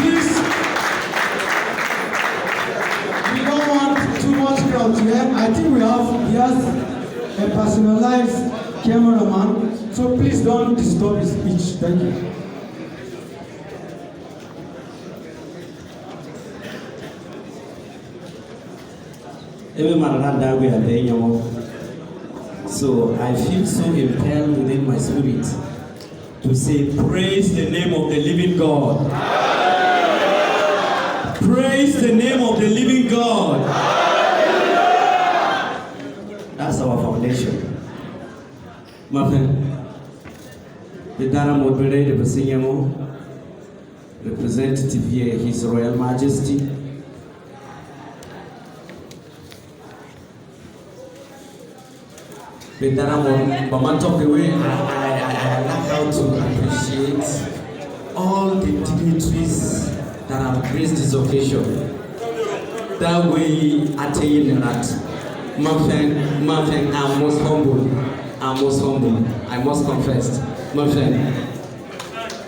Please, we don't want too much crowd here. I think he has a personalized cameraman, so please don't disturb his speech. Thank you. So I feel so impelled within my spirit to say, praise the name of the living God. Praise the name of the living God. That's our foundation. My friend, the Dalyop representative here, His Royal Majesty. The Dalyop, but man talk away, I like how to appreciate all the dignitaries that have graced this occasion. That way, I tell you that, my friend, I'm most humble. I must confess, my friend.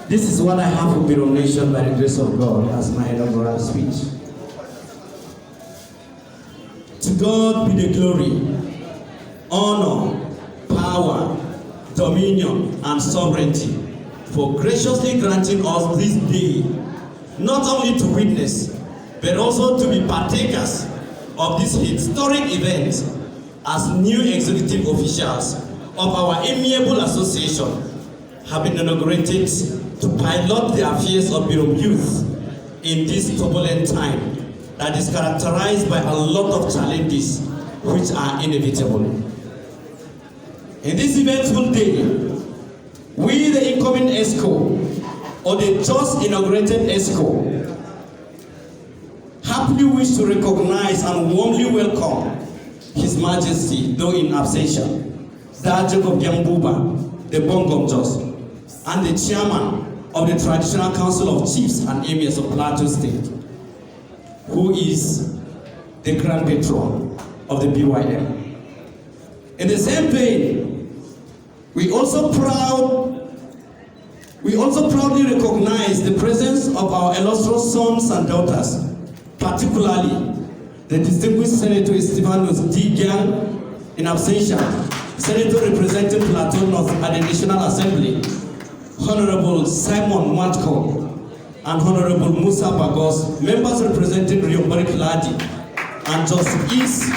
This is what I have for BYM Nation by the grace of God as my inaugural speech. To God be the glory, honor, power, dominion, and sovereignty for graciously granting us this day, not only to witness, but also to be partakers of this historic event as new executive officials of our amiable association have been inaugurated to pilot the affairs of BYM youth in this turbulent time that is characterized by a lot of challenges which are inevitable. In this eventful day, we, the incoming ESCO, or the just inaugurated ESCO, happily wish to recognize and warmly welcome His Majesty, though in absentia, Dalyop the Bongom Jos, and the Chairman of the Traditional Council of Chiefs and Emirs of Plateau State, who is the Grand Patron of the BYM. In the same vein, we also proudly recognize the presence of our illustrious sons and daughters, particularly the distinguished Senator Stephanus D. Gang, in absentia, Senator representing Plateau North at the National Assembly, Honorable Simon Mwantiri, and Honorable Musa Bagos, members representing Riombari Ladi, and Jos East,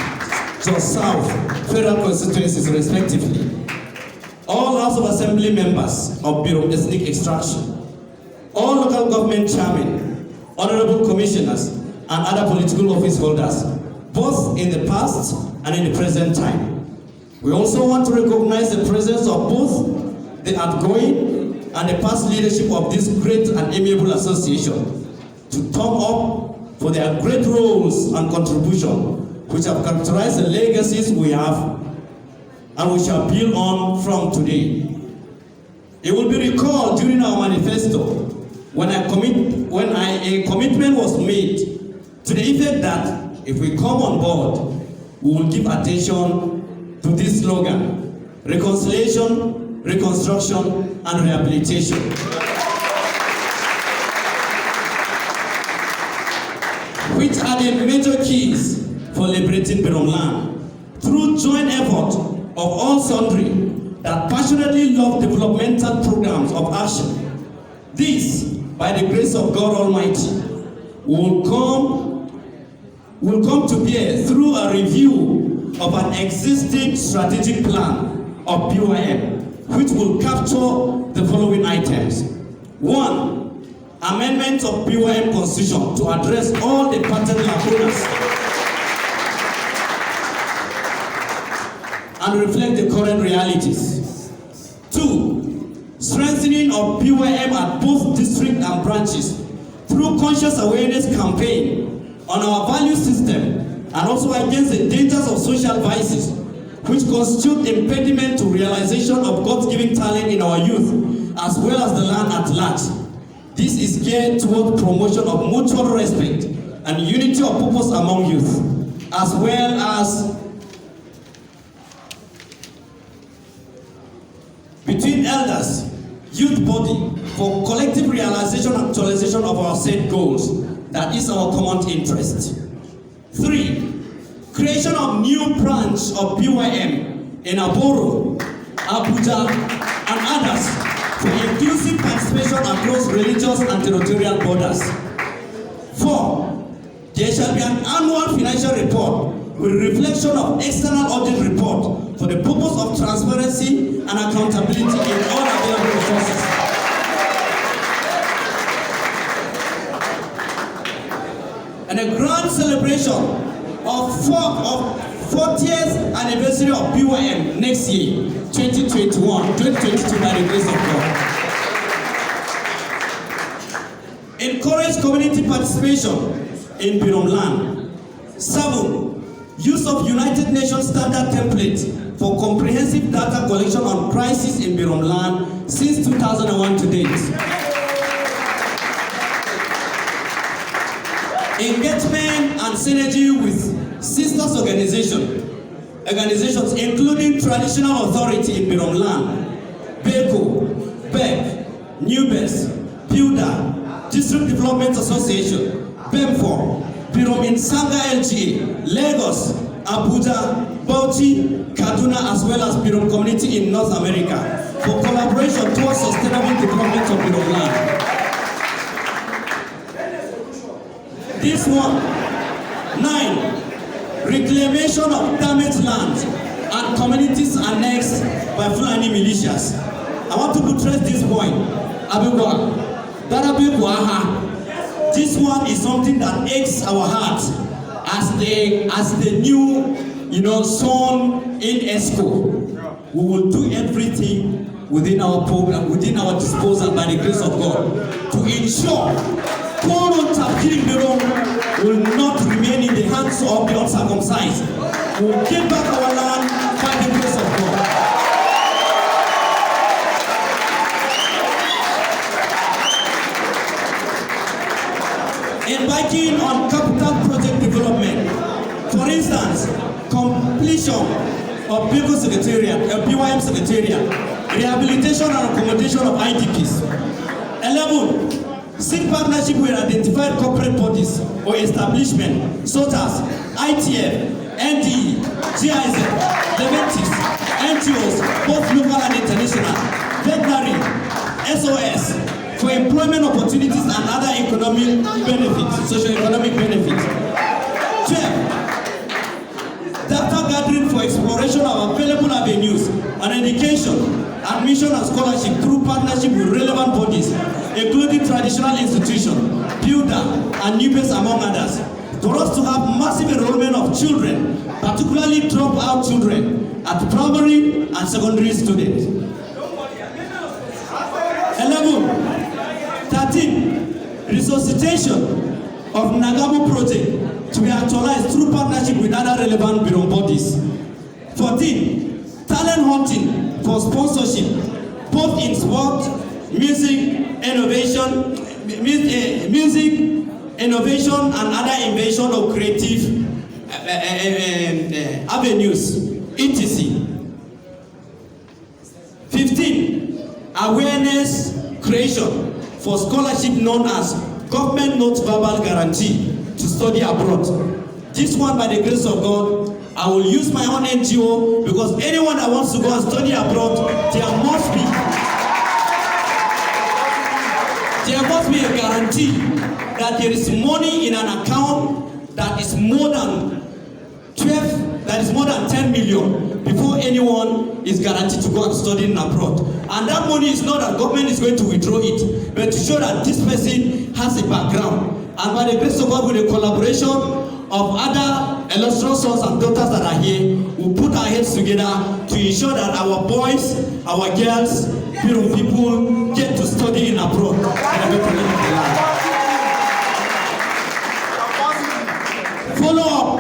Jos South, federal constituencies respectively. All House of Assembly members of BYM ethnic extraction, all local government chairmen, honorable commissioners, and other political office holders, both in the past and in the present time. We also want to recognize the presence of both the outgoing and the past leadership of this great and amiable association to thumb up for their great roles and contribution which have characterized the legacies we have and we shall build on from today. It will be recalled during our manifesto when a commitment was made to the effect that if we come on board, we will give attention to this slogan: reconciliation, reconstruction, and rehabilitation. Which are the major keys for liberating BYM land through joint effort of all sundry that passionately love developmental programs of action. This, by the grace of God Almighty, will come to bear through a review of an existing strategic plan of BYM, which will capture the following items. 1, amendment of BYM Constitution to address all the patent lacunas and reflect the current realities. 2, strengthening of BYM at both district and branches through conscious awareness campaign on our value system and also against the dangers of social vices which constitute impediment to realization of God's-given talent in our youth as well as the land at large. This is geared toward promotion of mutual respect and unity of purpose among youth, as well as between elders, youth body, for collective realization and actualization of our set goals. That is our common interest. 3. Creation of new branch of BYM in Aboro, Abuja, and others for inclusive participation across religious and territorial borders. 4. There shall be an annual financial report with reflection of external audit report for the purpose of transparency and accountability in all available resources. And a grand celebration of 40th anniversary of BYM next year, 2022 by the grace of God. Encourage community participation in Birom land. 7. Use of United Nations standard template for comprehensive data collection on crisis in Birom land since 2001 to date. Engagement and synergy with sisters organizations including Traditional Authority in Birom land, Beko, BEC, Newbest, Builder, District Development Association, BEMFOR, Birom in Sanga LGA, Lagos, Abuja, Bauchi, Kaduna, as well as Birom community in North America for collaboration towards sustainable development of Birom land. This one. 9. Reclamation of damaged land and communities annexed by Fulani militias. I want to buttress this point. This one is something that aches our heart as the new, son in ESCO. We will do everything within our program, within our disposal by the grace of God to ensure will not remain in the hands of the uncircumcised. We will get back our land by the grace of God. Embarking on capital project development. For instance, completion of BYM Secretariat, rehabilitation and accommodation of IDPs. 11. Seek partnership with identified corporate bodies or establishments such as ITF, NDE, GIZ, Leventis, NGOs, both local and international, veterinary, SOS, for employment opportunities and other economic benefits, socio-economic benefits. 12. Data gathering for exploration of available avenues on education, admission and scholarship through partnership with relevant bodies, including traditional institutions, Builder, and Newbest, among others, for us to have massive enrollment of children, particularly dropout children, at primary and secondary students. 11. 13. Resuscitation of Nagamo project to be actualized through partnership with other relevant Birom bodies. 14. Talent hunting for sponsorship, both in sport, music, innovation, and other invention of creative avenues, etc. 15. Awareness creation for scholarship known as Government Note Verbal Guarantee to study abroad. This one, by the grace of God, I will use my own NGO, because anyone that wants to go and study abroad, there must be a guarantee that there is money in an account that is more than 10 million before anyone is guaranteed to go and study abroad. And that money is not that government is going to withdraw it, but to show that this person has a background. And by the grace of God, with the collaboration of other illustrious sons and daughters that are here, we put our heads together to ensure that our boys, our girls, Birom people get to study in abroad. Follow up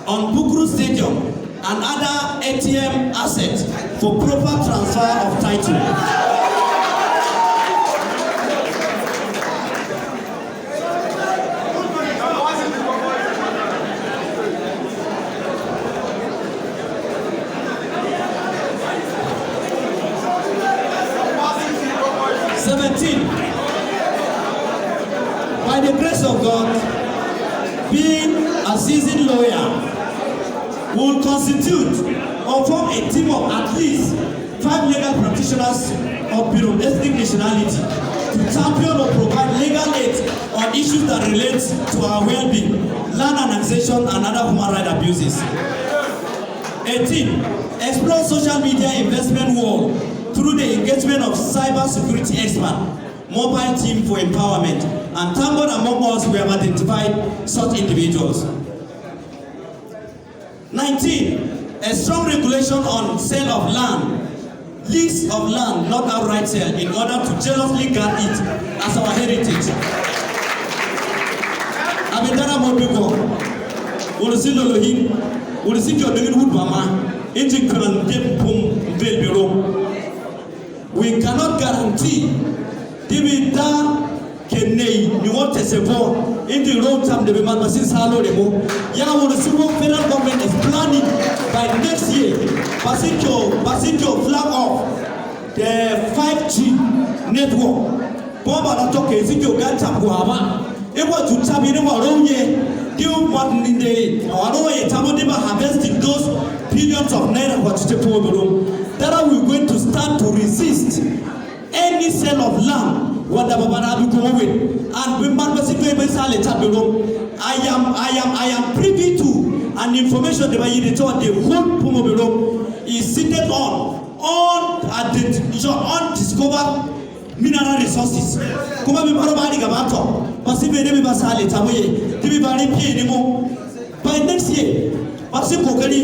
on Bukuru Stadium and other ATM assets for proper transfer of title. the grace of God, being a seasoned lawyer, will constitute or form a team of at least 5 legal practitioners of Birom ethnic nationality to champion or provide legal aid on issues that relate to our well-being, land annexation, and other human rights abuses. 18. Explore social media investment world through the engagement of cyber security expert, mobile team for empowerment, and thank God among us we have identified such individuals. 19. A strong regulation on sale of land, lease of land, not outright sale, in order to jealously guard it as our heritage. Abendana Mobiko, Urusin Olohim, Urusin Yodorin Woodmama, Injikran Dip Pum Bill. We cannot guarantee Dimita Kenei, you want to support in the road time the Masin Salo Demo. Yawu the federal government is planning by next year, Basito flag off the 5G network. Bomba that talk is in your Ganta Guava. It was to Tabino Maronye, do what in the Aroe Tabodiba harvesting those billions of naira what to the room. That are we going to start to resist any sale of land. What the Babarabi go with, and we I am privy to an information that the whole Pumobiro is seated on undiscovered mineral resources. Kuma bi marobani gabato, pasi be debi basale tamoye, debi bari pie nemo. By next year, pasi kokari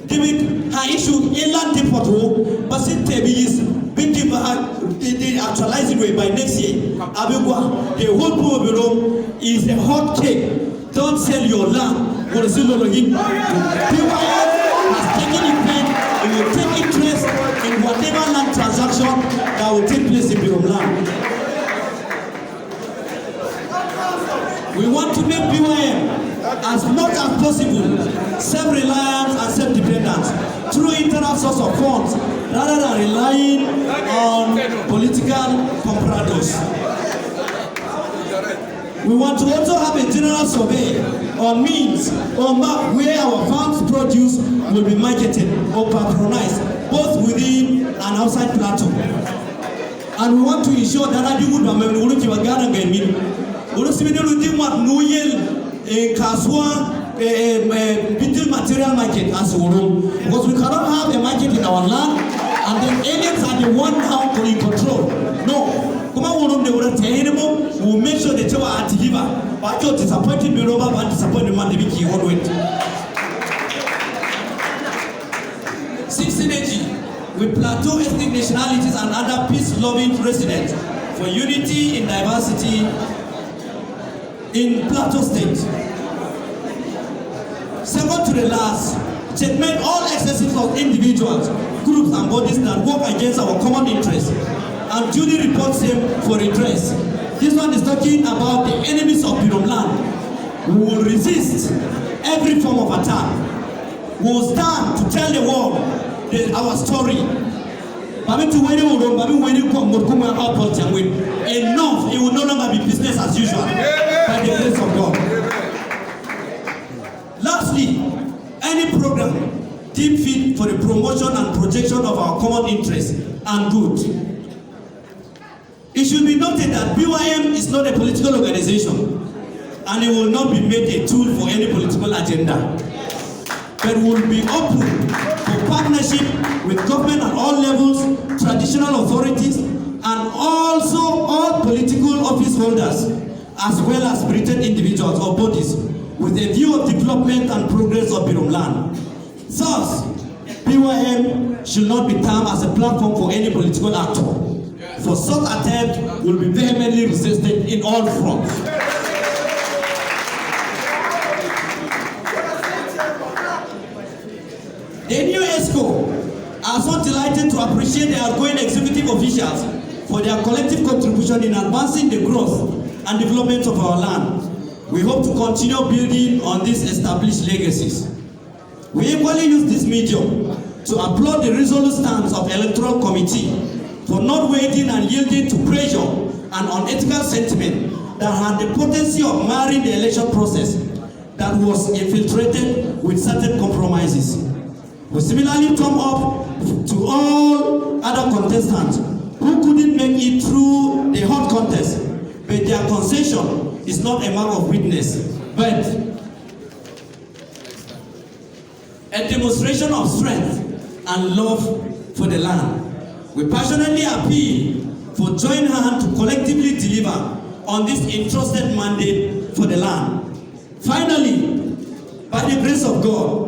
debi ha issue inland depot wo, pasi tebi is they actualize it by next year. Abegwa, the whole Pumobiro is a hot cake. Don't sell your land. BYM has taken effect. It will take interest in whatever land transaction that will take place in Birom land. We want to make BYM as much as possible self-reliant and self-dependent through internal source of funds rather than relying on political compradors. We want to also have a general survey on means or map where our farms' produce will be marketed or patronized, both within and outside Plateau. And we want to ensure that I do good material market as well, because we cannot have a market in our land and then aliens are the one now in control. No. We'll make sure that you are at deliver. But you're disappointed me over and disappointed man the key on it. 6 synergy with Plateau ethnic nationalities and other peace-loving residents for unity in diversity in Plateau State. Second to the last, checkmate all excesses of individuals, groups and bodies that work against our common interests and duly reports them for redress. This one is talking about the enemies of Birom land. We will resist every form of attack. We will stand to tell the world our story. Enough, it will no longer be business as usual by the grace of God. Lastly, any program deemed fit for the promotion and projection of our common interests and good. It should be noted that BYM is not a political organization and it will not be made a tool for any political agenda. But will be open for partnership with government at all levels, traditional authorities, and also all political office holders, as well as spirited individuals or bodies, with a view of development and progress of Birom land. Thus, BYM should not be termed as a platform for any political actor. For such attempt will be vehemently resisted in all fronts. The new ESCO are so delighted to appreciate the outgoing executive officials for their collective contribution in advancing the growth and development of our land. We hope to continue building on these established legacies. We equally use this medium to applaud the resolute stance of the Electoral Committee for not waiting and yielding to pressure and unethical sentiment that had the potency of marring the election process that was infiltrated with certain compromises. We similarly thumb up to all other contestants who couldn't make it through the hot contest, but their concession is not a mark of weakness, but a demonstration of strength and love for the land. We passionately appeal for joint hand to collectively deliver on this entrusted mandate for the land. Finally, by the grace of God,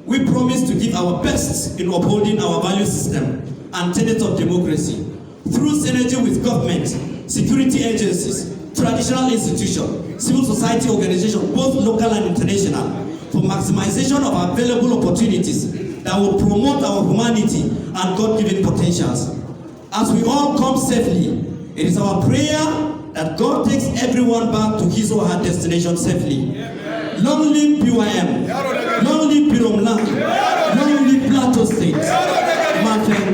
we promise to give our best in upholding our value system and tenets of democracy through synergy with government, security agencies, traditional institutions, civil society organizations, both local and international, for maximization of available opportunities that will promote our humanity and God-given potentials. As we all come safely, it is our prayer that God takes everyone back to his or her destination safely. Amen. Long live BYM, long live Biromland, long live Plateau State. Mwantiri.